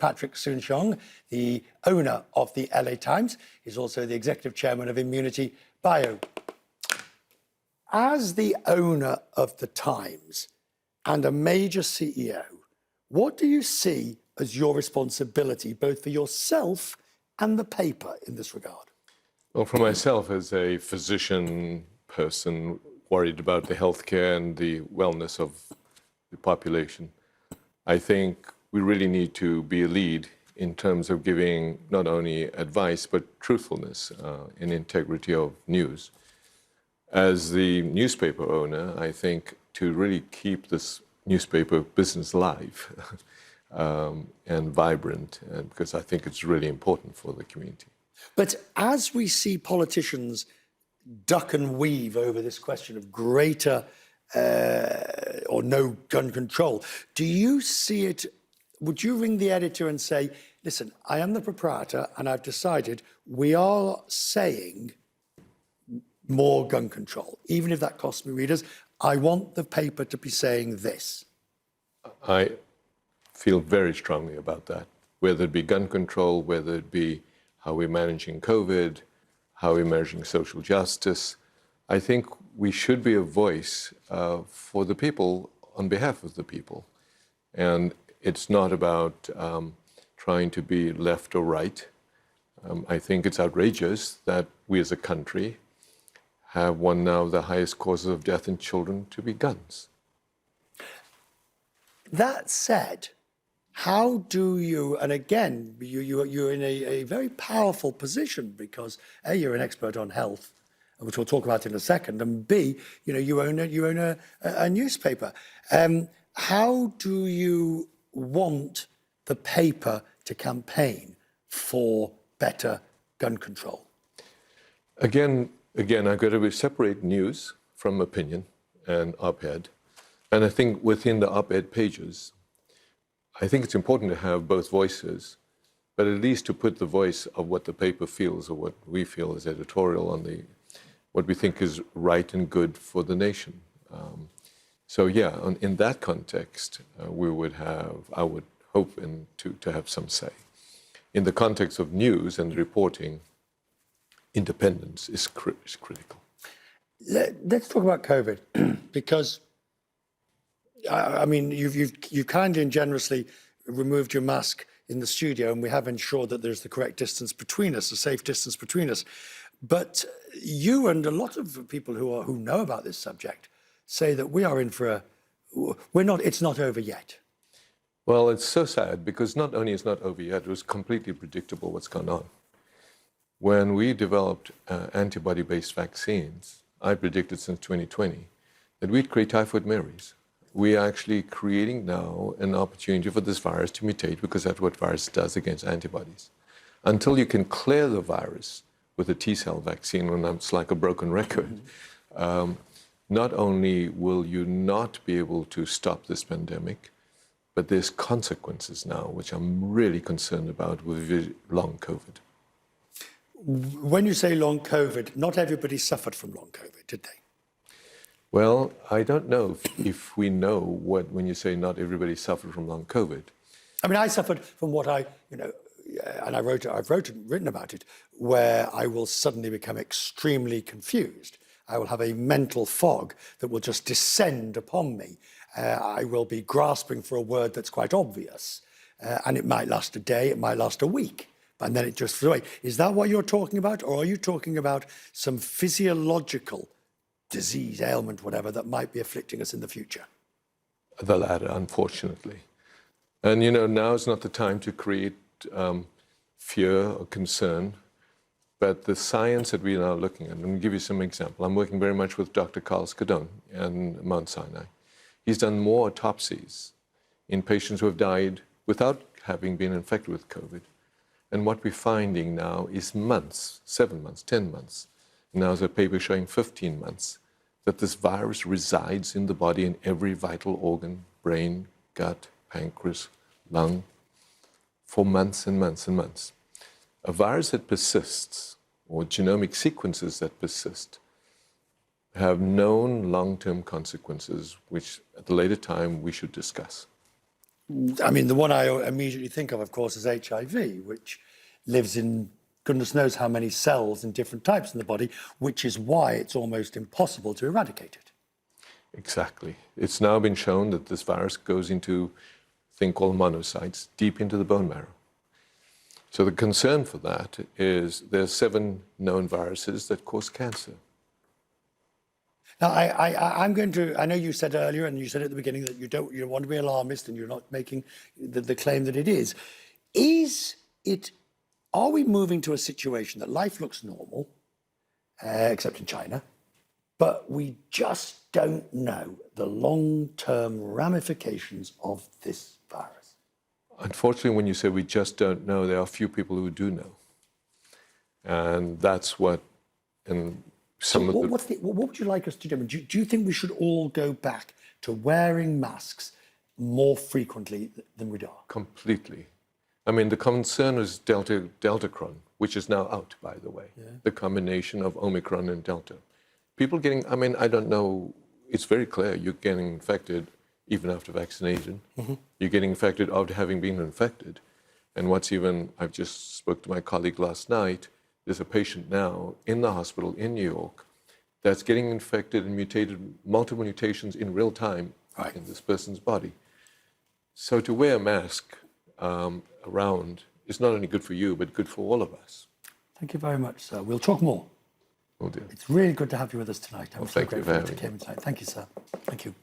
Patrick Soon-Shiong, the owner of the LA Times. He's also the executive chairman of Immunity Bio. As the owner of the Times and a major CEO, what do you see as your responsibility, both for yourself and the paper in this regard? Well, for myself as a physician person worried about the healthcare and the wellness of the population, I think we really need to be a lead in terms of giving not only advice, but truthfulness and integrity of news. As the newspaper owner, I think to really keep this newspaper business alive and vibrant, because I think it's really important for the community. But as we see politicians duck and weave over this question of greater or no gun control, do you see it, would you ring the editor and say, listen, I am the proprietor and I've decided we are saying more gun control, even if that costs me readers, I want the paper to be saying this? I feel very strongly about that, whether it be gun control, whether it be how we're managing COVID, how we're managing social justice. I think we should be a voice for the people on behalf of the people. And it's not about trying to be left or right. I think it's outrageous that we as a country have one now of the highest causes of death in children to be guns. That said, how do you, and again, you're in a very powerful position because A, you're an expert on health, which we'll talk about in a second, and B, you own a newspaper. How do you want the paper to campaign for better gun control? Again, I've got to separate news from opinion and op-ed. And I think within the op-ed pages, I think it's important to have both voices, but at least to put the voice of what the paper feels or what we feel as editorial on what we think is right and good for the nation. So yeah, in that context, I would hope to have some say. In the context of news and reporting, independence is critical. Let's talk about COVID, because I mean, you've kindly and generously removed your mask in the studio, and we have ensured that there's the correct distance between us, a safe distance between us. But you and a lot of people who know about this subject say that we are in for it's not over yet. Well, it's so sad because not only is it not over yet, it was completely predictable what's gone on. When we developed antibody-based vaccines, I predicted since 2020 that we'd create typhoid Marys. We are actually creating now an opportunity for this virus to mutate because that's what virus does against antibodies. Until you can clear the virus with a T-cell vaccine, when it's like a broken record, not only will you not be able to stop this pandemic, but there's consequences now, which I'm really concerned about with long COVID. When you say long COVID, not everybody suffered from long COVID, did they? Well, I don't know if we know when you say not everybody suffered from long COVID. I mean, I suffered from what and I've written about it, where I will suddenly become extremely confused. I will have a mental fog that will just descend upon me. I will be grasping for a word that's quite obvious, and it might last a day, it might last a week, and then it just flew away. Is that what you're talking about, or are you talking about some physiological disease, ailment, whatever, that might be afflicting us in the future? The latter, unfortunately. And now is not the time to create fear or concern, but the science that we are now looking at, let me give you some example. I'm working very much with Dr. Carl Scadone in Mount Sinai. He's done more autopsies in patients who have died without having been infected with COVID. And what we're finding now is months, 7 months, 10 months. Now there's a paper showing 15 months, that this virus resides in the body in every vital organ, brain, gut, pancreas, lung, for months and months and months. A virus that persists, or genomic sequences that persist, have known long-term consequences, which at a later time we should discuss. I mean, the one I immediately think of course, is HIV, which lives in goodness knows how many cells in different types in the body, which is why it's almost impossible to eradicate it. Exactly. It's now been shown that this virus goes into a thing called monocytes, deep into the bone marrow. So the concern for that is there are 7 known viruses that cause cancer. Now, I'm going to, I know you said earlier, and you said at the beginning, that you don't want to be alarmist and you're not making the claim that it is. Are we moving to a situation that life looks normal, except in China, but we just don't know the long-term ramifications of this virus? Unfortunately, when you say we just don't know, there are a few people who do know. And that's what, and some of the... What would you like us to do? Do you think we should all go back to wearing masks more frequently than we are? Completely. I mean, the concern is Deltacron, which is now out, by the way, the combination of Omicron and Delta. People getting, I mean, I don't know, it's very clear you're getting infected even after vaccination. You're getting infected after having been infected. And what's even, I've just spoke to my colleague last night, there's a patient now in the hospital in New York that's getting infected and mutated, multiple mutations in real time in this person's body. So to wear a mask around is not only good for you, but good for all of us. Thank you very much, sir. We'll talk more. Oh dear. It's really good to have you with us tonight. I'm so thank you grateful for that you having me. came tonight. Thank you, sir. Thank you.